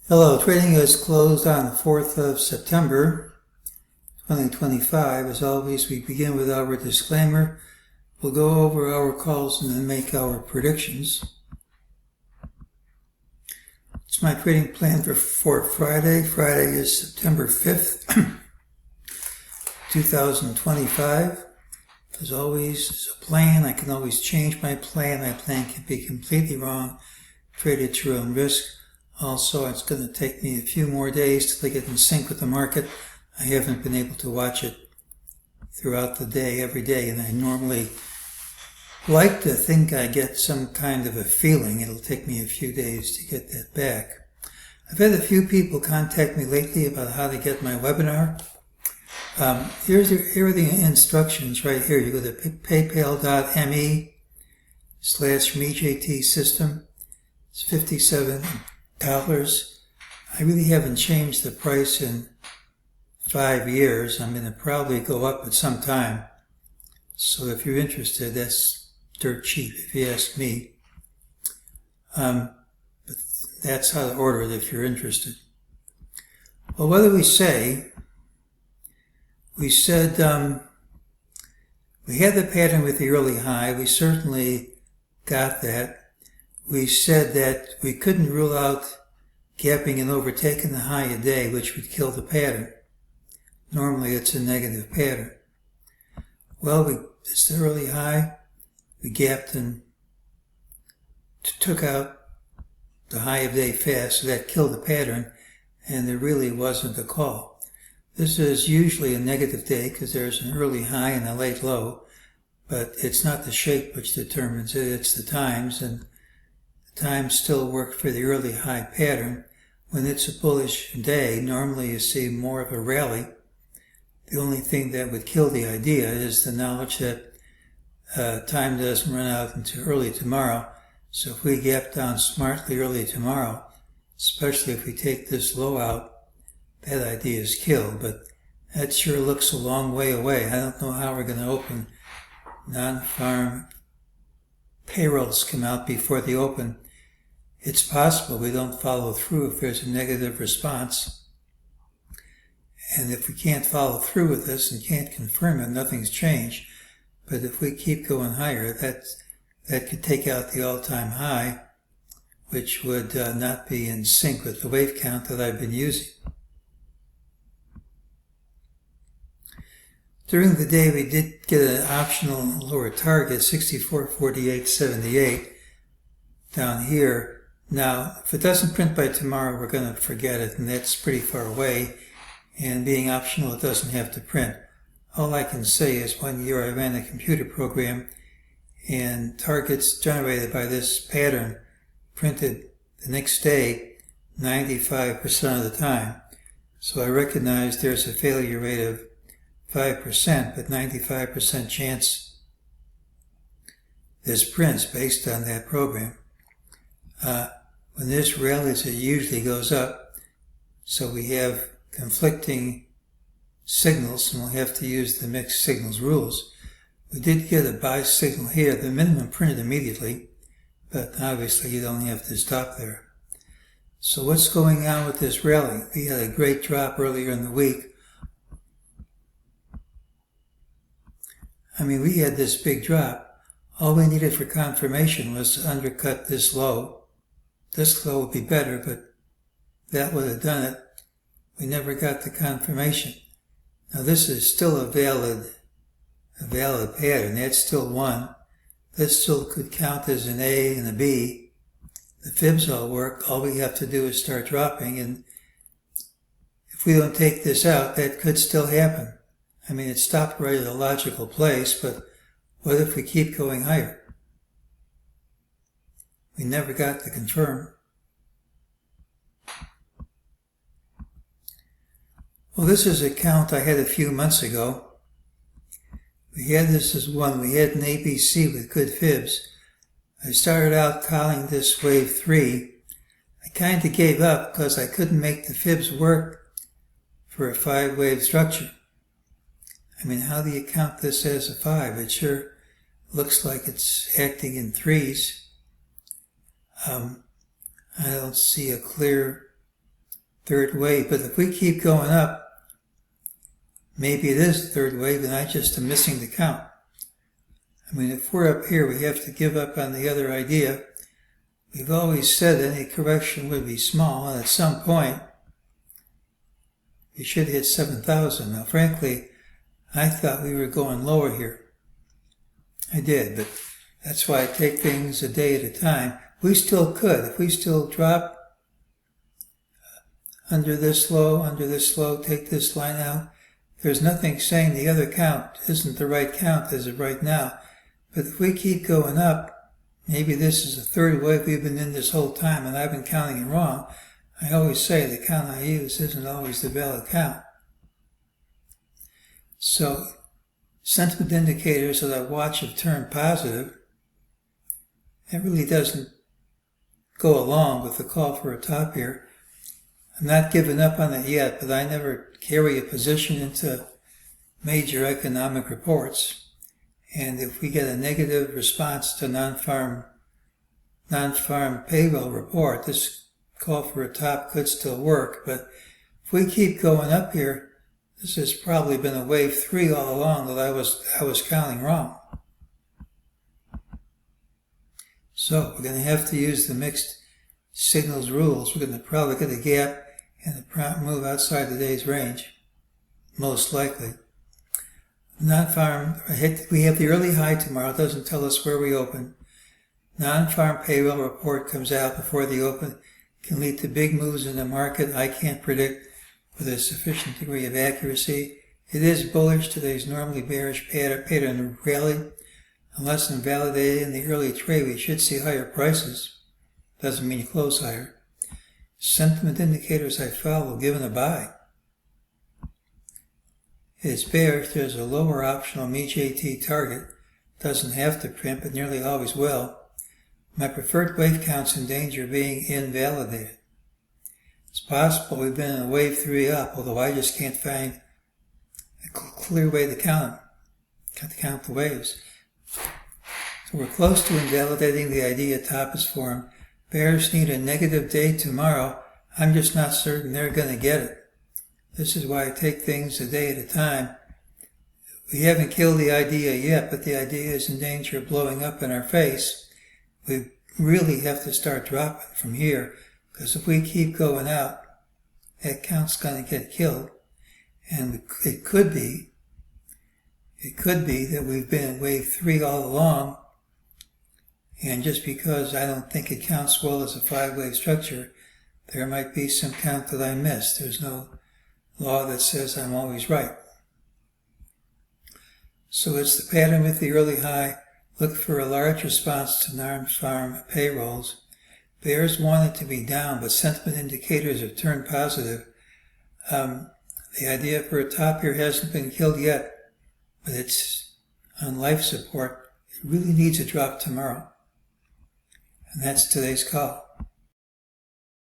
Hello, trading is closed on the 4th of September 2025. As always, we begin with our disclaimer. We'll go over our calls and then make our predictions. It's my trading plan for Friday. Friday is September 5th, 2025. As always, it's a plan. I can always change my plan. My plan can be completely wrong. Trade at your own risk. Also, it's going to take me a few more days till I get in sync with the market. I haven't been able to watch it throughout the day, every day, and I normally like to think I get some kind of a feeling. It'll take me a few days to get that back. I've had a few people contact me lately about how to get my webinar. Here are the instructions right here. You go to paypal.me/MEJT system. It's $57. I really haven't changed the price in 5 years. I'm going to probably go up at some time. So if you're interested, that's dirt cheap if you ask me. But that's how to order it if you're interested. Well, what do we say? We said we had the pattern with the early high. We certainly got that. We said that we couldn't rule out gapping and overtaking the high a day, which would kill the pattern. Normally it's a negative pattern. Well, it's the early high. We gapped and took out the high of day fast, so that killed the pattern, and there really wasn't a call. This is usually a negative day because there's an early high and a late low, but it's not the shape which determines it, it's the times, and times still work for the early high pattern. When it's a bullish day, normally you see more of a rally. The only thing that would kill the idea is the knowledge that time doesn't run out until early tomorrow. So if we gap down smartly early tomorrow, especially if we take this low out, that idea is killed. But that sure looks a long way away. I don't know how we're going to open. Non-farm payrolls come out before they open. It's possible we don't follow through if there's a negative response. And if we can't follow through with this and can't confirm it, nothing's changed. But if we keep going higher, that could take out the all-time high, which would not be in sync with the wave count that I've been using. During the day, we did get an optional lower target, 64.4878, down here. Now, if it doesn't print by tomorrow, we're going to forget it, and that's pretty far away. And being optional, it doesn't have to print. All I can say is 1 year I ran a computer program, and targets generated by this pattern printed the next day 95% of the time. So I recognize there's a failure rate of 5%, but 95% chance this prints based on that program. When this rallies, it usually goes up, so we have conflicting signals, and we'll have to use the mixed signals rules. We did get a buy signal here. The minimum printed immediately, but obviously you don't have to stop there. So what's going on with this rally? We had a great drop earlier in the week. We had this big drop. All we needed for confirmation was to undercut this low. This low would be better, but that would have done it. We never got the confirmation. Now this is still a valid pattern. That's still one. That still could count as an A and a B. The fibs all work. All we have to do is start dropping, and if we don't take this out, that could still happen. It stopped right at a logical place, but what if we keep going higher? We never got the confirm. Well, this is a count I had a few months ago. We had this as one. We had an ABC with good fibs. I started out calling this wave 3. I kind of gave up because I couldn't make the fibs work for a 5-wave structure. How do you count this as a 5? It sure looks like it's acting in 3s. I don't see a clear third wave. But if we keep going up, maybe it is a third wave and I just am missing the count. I mean, if we're up here, we have to give up on the other idea. We've always said any correction would be small, and at some point, we should hit 7,000. Now, frankly, I thought we were going lower here. I did, but that's why I take things a day at a time. We still could. If we still drop under this low, take this line out, there's nothing saying the other count isn't the right count as of right now. But if we keep going up, maybe this is the third wave we've been in this whole time and I've been counting it wrong. I always say the count I use isn't always the valid count. So, sentiment indicators that I watch have turned positive. It really doesn't go along with the call for a top here. I'm not giving up on it yet, but I never carry a position into major economic reports. And if we get a negative response to non-farm payroll report, this call for a top could still work. But if we keep going up here, this has probably been a wave 3 all along that I was counting wrong. So we're going to have to use the mixed signals rules. We're going to probably get a gap and a prompt move outside the day's range, most likely. Non-farm, we have the early high tomorrow. It doesn't tell us where we open. Non-farm payroll report comes out before the open. Can lead to big moves in the market. I can't predict with a sufficient degree of accuracy. It is bullish. Today's normally bearish pattern rally. Unless invalidated in the early trade, we should see higher prices. Doesn't mean you close higher. Sentiment indicators I follow, given a buy. It's bearish. There's a lower optional MEJT target. Doesn't have to print, but nearly always will. My preferred wave count's in danger of being invalidated. It's possible we've been in a wave 3 up, although I just can't find a clear way to count the waves. So we're close to invalidating the idea top is formed. Bears need a negative day tomorrow. I'm just not certain they're going to get it. This is why I take things a day at a time. We haven't killed the idea yet, but the idea is in danger of blowing up in our face. We really have to start dropping from here, because if we keep going out, that count's going to get killed. And it could be that we've been in wave 3 all along, and just because I don't think it counts well as a 5-wave structure, there might be some count that I missed. There's no law that says I'm always right. So it's the pattern with the early high. Look for a large response to non-farm payrolls. Bears want it to be down, but sentiment indicators have turned positive. The idea for a top here hasn't been killed yet, but it's on life support. It really needs a drop tomorrow. And that's today's call.